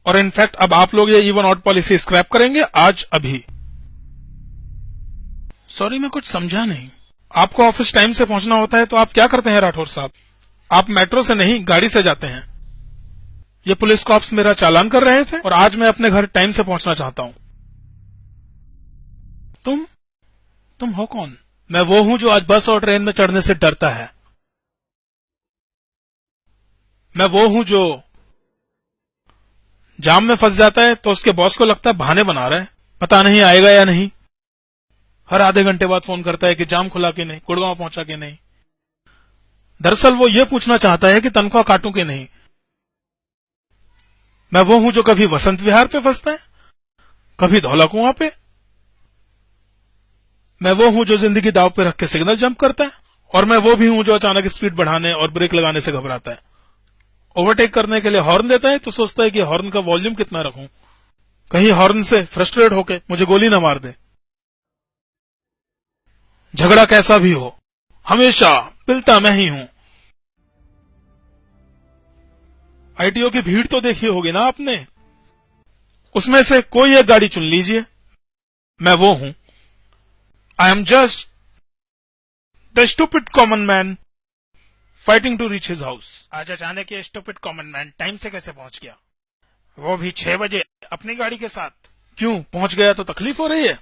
और इनफैक्ट अब आप लोग ये इवन ऑड पॉलिसी स्क्रैप करेंगे आज अभी। सॉरी, मैं कुछ समझा नहीं। आपको ऑफिस टाइम से पहुंचना होता है तो आप क्या करते हैं राठौर साहब? आप मेट्रो से नहीं गाड़ी से जाते हैं। ये पुलिस कॉप्स मेरा चालान कर रहे थे और आज मैं अपने घर टाइम से पहुंचना चाहता हूं। तुम हो कौन? मैं वो हूं जो आज बस और ट्रेन में चढ़ने से डरता है। मैं वो हूं जो जाम में फंस जाता है तो उसके बॉस को लगता है बहाने बना रहा है, पता नहीं आएगा या नहीं। हर आधे घंटे बाद फोन करता है कि जाम खुला कि नहीं, गुड़गांव पहुंचा कि नहीं। दरअसल वो ये पूछना चाहता है कि तनख्वाह काटूं कि नहीं। मैं वो हूं जो कभी वसंत विहार पे फंसता है, कभी धौला कुआं पे। मैं वो हूं जो जिंदगी दांव पे रख के सिग्नल जंप करता है, और मैं वो भी हूं जो अचानक स्पीड बढ़ाने और ब्रेक लगाने से घबराता है। ओवरटेक करने के लिए हॉर्न देता है तो सोचता है कि हॉर्न का वॉल्यूम कितना रखूं, कहीं हॉर्न से फ्रस्ट्रेट होके मुझे गोली ना मार दे। झगड़ा कैसा भी हो, हमेशा पिलता मैं ही हूं। आईटीओ की भीड़ तो देखी होगी ना आपने, उसमें से कोई एक गाड़ी चुन लीजिए, मैं वो हूं। I am just the stupid common man fighting to reach his house. आज अचानक ये स्टूपिड कॉमन मैन टाइम से कैसे पहुंच गया, वो भी 6 बजे अपनी गाड़ी के साथ? क्यों पहुंच गया तो तकलीफ हो रही है?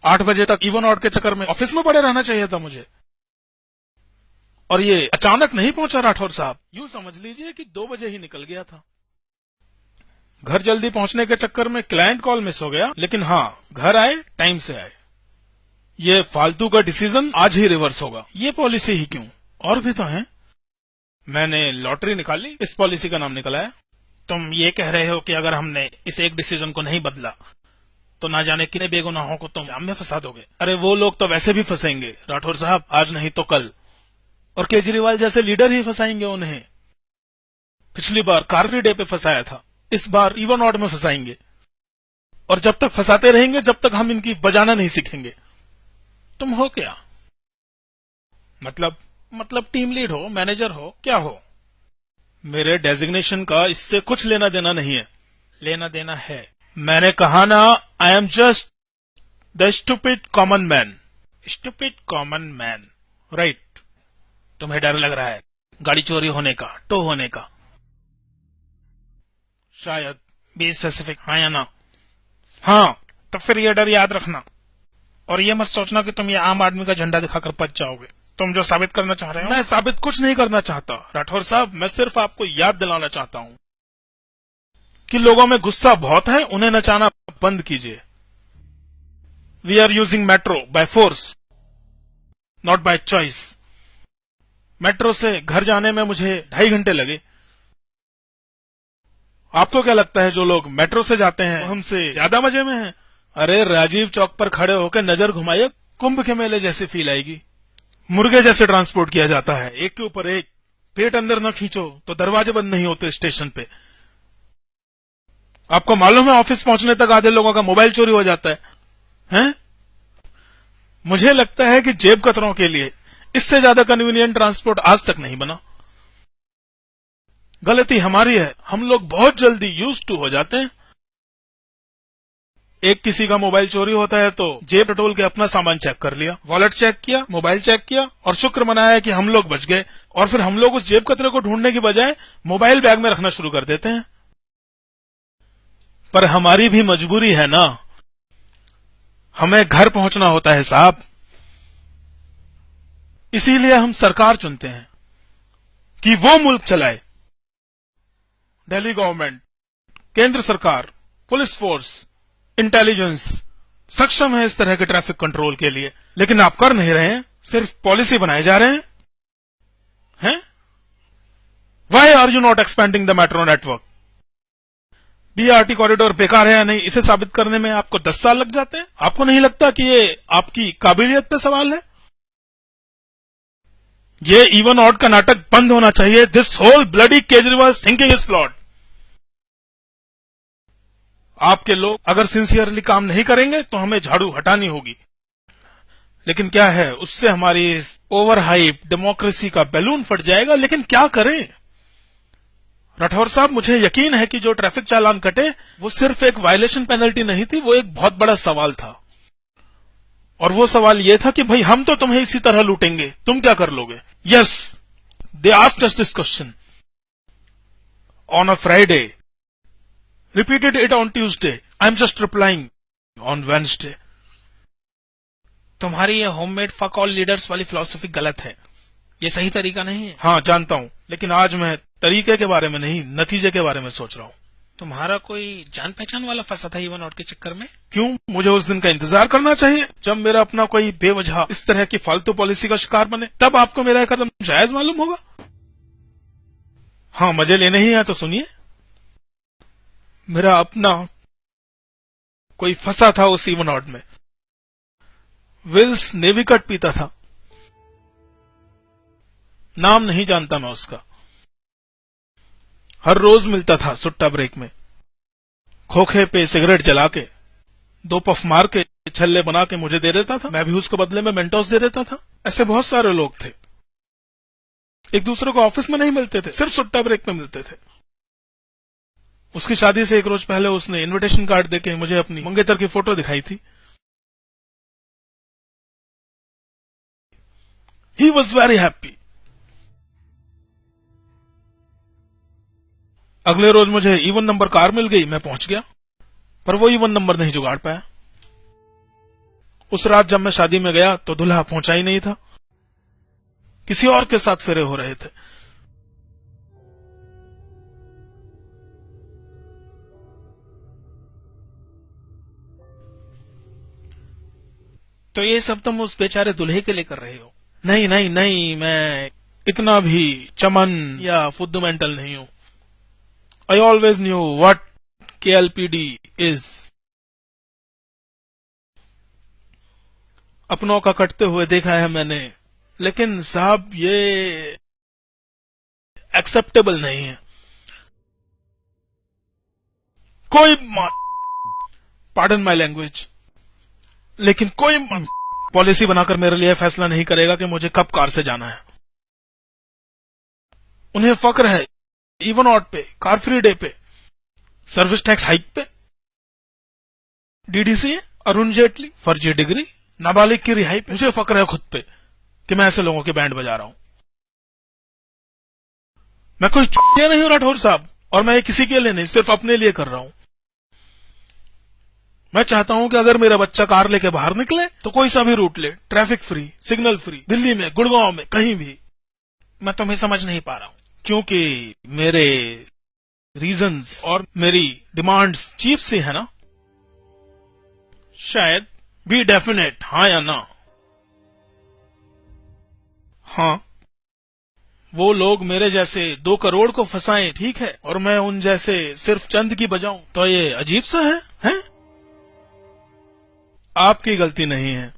8 बजे तक इवन ऑड के चक्कर में ऑफिस में पड़े रहना चाहिए था मुझे, और ये अचानक नहीं पहुंचा राठौर साहब। यूं समझ लीजिए कि 2 बजे ही निकल गया था। घर जल्दी पहुंचने के चक्कर में क्लाइंट कॉल मिस हो गया, लेकिन हाँ, घर आए टाइम से आए। ये फालतू का डिसीजन आज ही रिवर्स होगा। ये पॉलिसी ही क्यों, और भी तो है। मैंने लॉटरी निकाली, इस पॉलिसी का नाम निकला है। तुम ये कह रहे हो कि अगर हमने इस एक डिसीजन को नहीं बदला तो ना जाने कितने बेगुनाहों को तुम जाम में फंसा दोगे। अरे वो लोग तो वैसे भी फंसेंगे राठौर साहब, आज नहीं तो कल, और केजरीवाल जैसे लीडर ही फंसाएंगे उन्हें। पिछली बार कार फ्री डे पे फंसाया था, इस बार इवन ऑड में फंसाएंगे, और जब तक फंसाते रहेंगे जब तक हम इनकी बजाना नहीं सीखेंगे। तुम हो क्या? मतलब टीम लीड हो, मैनेजर हो, क्या हो? मेरे डेजिग्नेशन का इससे कुछ लेना देना नहीं है। लेना देना है। मैंने कहा ना, आई am just the stupid common man. Stupid common man, right. तुम्हें डर लग रहा है गाड़ी चोरी होने का, टो होने का? शायद। बी स्पेसिफिक, हाँ या ना? हाँ, तो फिर ये डर याद रखना, और ये मत सोचना कि तुम ये आम आदमी का झंडा दिखाकर बच जाओगे। तुम जो साबित करना चाह रहे हो। मैं साबित कुछ नहीं करना चाहता राठौर साहब, मैं सिर्फ आपको याद दिलाना चाहता हूं कि लोगों में गुस्सा बहुत है, उन्हें नचाना बंद कीजिए। We are using metro by force, not by choice. Metro से घर जाने में मुझे 2.5 घंटे लगे। आपको क्या लगता है जो लोग मेट्रो से जाते हैं वो हमसे ज्यादा मजे में हैं? अरे राजीव चौक पर खड़े होकर नजर घुमाइए, कुंभ के मेले जैसी फील आएगी। मुर्गे जैसे ट्रांसपोर्ट किया जाता है, एक के ऊपर एक। पेट अंदर न खींचो तो दरवाजे बंद नहीं होते स्टेशन पे। आपको मालूम है ऑफिस पहुंचने तक आधे लोगों का मोबाइल चोरी हो जाता है, हैं? मुझे लगता है कि जेब कतरों के लिए इससे ज्यादा कन्वीनियंट ट्रांसपोर्ट आज तक नहीं बना। गलती हमारी है, हम लोग बहुत जल्दी यूज्ड टू हो जाते हैं। एक किसी का मोबाइल चोरी होता है तो जेब टटोल के अपना सामान चेक कर लिया, वॉलेट चेक किया, मोबाइल चेक किया, और शुक्र मनाया कि हम लोग बच गए। और फिर हम लोग उस जेब कतरे को ढूंढने की बजाय मोबाइल बैग में रखना शुरू कर देते हैं। पर हमारी भी मजबूरी है ना, हमें घर पहुंचना होता है साहब। इसीलिए हम सरकार चुनते हैं कि वो मुल्क चलाए। दिल्ली गवर्नमेंट, केंद्र सरकार, पुलिस फोर्स, इंटेलिजेंस सक्षम है इस तरह के ट्रैफिक कंट्रोल के लिए, लेकिन आप कर नहीं रहे हैं, सिर्फ पॉलिसी बनाए जा रहे हैं? Why are you not expanding the metro network? BRT corridor बेकार है या नहीं, इसे साबित करने में आपको 10 साल लग जाते हैं। आपको नहीं लगता कि ये आपकी काबिलियत पे सवाल है? ये इवन ऑड का नाटक बंद होना चाहिए। This whole bloody Kejriwal thinking is flawed. आपके लोग अगर सिंसियरली काम नहीं करेंगे तो हमें झाड़ू हटानी होगी, लेकिन क्या है, उससे हमारी इस ओवर हाइप डेमोक्रेसी का बैलून फट जाएगा। लेकिन क्या करें, राठौर साहब, मुझे यकीन है कि जो ट्रैफिक चालान कटे वो सिर्फ एक वायलेशन पेनल्टी नहीं थी, वो एक बहुत बड़ा सवाल था। और वो सवाल ये था कि भाई हम तो तुम्हें इसी तरह लूटेंगे, तुम क्या कर लोगे? Yes, they asked us this question on a Friday, repeated it on Tuesday, I am just replying on Wednesday. तुम्हारी ये होममेड फक ऑल लीडर्स वाली फिलॉसफी गलत है, ये सही तरीका नहीं है। हाँ जानता हूं, लेकिन आज मैं तरीके के बारे में नहीं, नतीजे के बारे में सोच रहा हूं। तुम्हारा कोई जान पहचान वाला फंसा था इवन आउट के चक्कर में? क्यों, मुझे उस दिन का इंतजार करना चाहिए जब मेरा अपना कोई बेवजह इस तरह की फालतू पॉलिसी का शिकार बने, तब आपको मेरा कदम जायज मालूम होगा। हाँ, मजे लेने ही है तो सुनिए। मेरा अपना कोई फंसा था उस इवन आउट में। विल्स नेवी कट पीता था, नाम नहीं जानता मैं उसका। हर रोज मिलता था सुट्टा ब्रेक में, खोखे पे सिगरेट जला के 2 पफ मार के छल्ले बना के मुझे दे देता था, मैं भी उसको बदले में मेंटोस दे देता था। ऐसे बहुत सारे लोग थे, एक दूसरे को ऑफिस में नहीं मिलते थे, सिर्फ सुट्टा ब्रेक में मिलते थे। उसकी शादी से 1 रोज पहले उसने इनविटेशन कार्ड देके मुझे अपनी मंगेतर की फोटो दिखाई थी। He was very happy. अगले रोज मुझे इवन नंबर कार मिल गई, मैं पहुंच गया, पर वो इवन नंबर नहीं जुगाड़ पाया। उस रात जब मैं शादी में गया तो दूल्हा पहुंचा ही नहीं था, किसी और के साथ फेरे हो रहे थे। तो ये सब तुम उस बेचारे दूल्हे के लिए कर रहे हो? नहीं नहीं नहीं, मैं इतना भी चमन या फुद्दू मेंटल नहीं हूं। I always knew what KLPD is. अपनों का कटते हुए देखा है मैंने, लेकिन साहब ये एक्सेप्टेबल नहीं है। कोई पार्डन माई लैंग्वेज, लेकिन कोई पॉलिसी बनाकर मेरे लिए फैसला नहीं करेगा कि मुझे कब कार से जाना है। उन्हें फक्र है इवन ऑड पे, कार फ्री डे पे, सर्विस टैक्स हाइक पे, डीडीसी, अरुण जेटली, फर्जी डिग्री, नाबालिग की रिहाई पे। मुझे फक्र है खुद पे कि मैं ऐसे लोगों के बैंड बजा रहा हूं। मैं कोई चूतिया नहीं हूं राठौर साहब, और मैं ये किसी के लिए नहीं, सिर्फ अपने लिए कर रहा हूं। मैं चाहता हूं कि अगर मेरा बच्चा कार लेके बाहर निकले तो कोई सा भी रूट ले, traffic free, signal free, Delhi में, गुड़गांव में, कहीं भी। मैं तुम्हें समझ नहीं पा रहा हूं, क्योंकि मेरे रीजंस और मेरी डिमांड्स चीप सी है ना, शायद। बी डेफिनेट, हाँ या ना? हाँ, वो लोग मेरे जैसे 2 करोड़ को फंसाएं, ठीक है, और मैं उन जैसे सिर्फ चंद की बजाऊं, तो ये अजीब सा है, हैं? आपकी गलती नहीं है,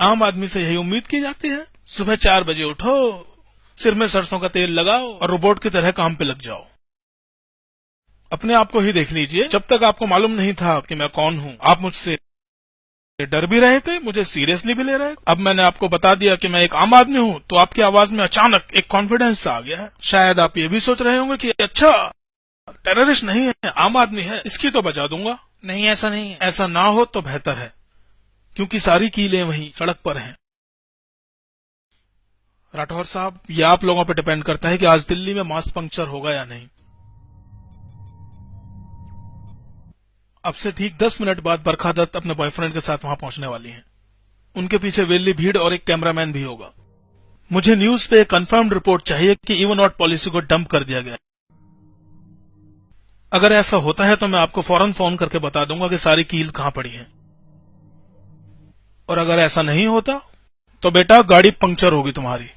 आम आदमी से यही उम्मीद की जाती है। सुबह 4 बजे उठो, सिर में सरसों का तेल लगाओ और रोबोट की तरह काम पे लग जाओ। अपने आप को ही देख लीजिए, जब तक आपको मालूम नहीं था कि मैं कौन हूं, आप मुझसे डर भी रहे थे, मुझे सीरियसली भी ले रहे थे। अब मैंने आपको बता दिया कि मैं एक आम आदमी हूं, तो आपकी आवाज में अचानक एक कॉन्फिडेंस आ गया है। शायद आप ये भी सोच रहे होंगे कि अच्छा, टेररिस्ट नहीं है, आम आदमी है, इसकी तो बचा दूंगा। नहीं, ऐसा नहीं है। ऐसा ना हो तो बेहतर है, क्योंकि सारी कीलें वहीं सड़क पर हैं। राठौर साहब, ये आप लोगों पर डिपेंड करता है कि आज दिल्ली में मास पंक्चर होगा या नहीं। अब से ठीक 10 मिनट बाद बरखा दत्त अपने बॉयफ्रेंड के साथ वहां पहुंचने वाली हैं। उनके पीछे वेली भीड़ और एक कैमरामैन भी होगा। मुझे न्यूज पे एक कंफर्म्ड रिपोर्ट चाहिए कि इवन आउट पॉलिसी को डंप कर दिया गया। अगर ऐसा होता है तो मैं आपको फौरन फोन करके बता दूंगा कि सारी कील कहां पड़ी है। और अगर ऐसा नहीं होता तो बेटा गाड़ी पंक्चर होगी तुम्हारी।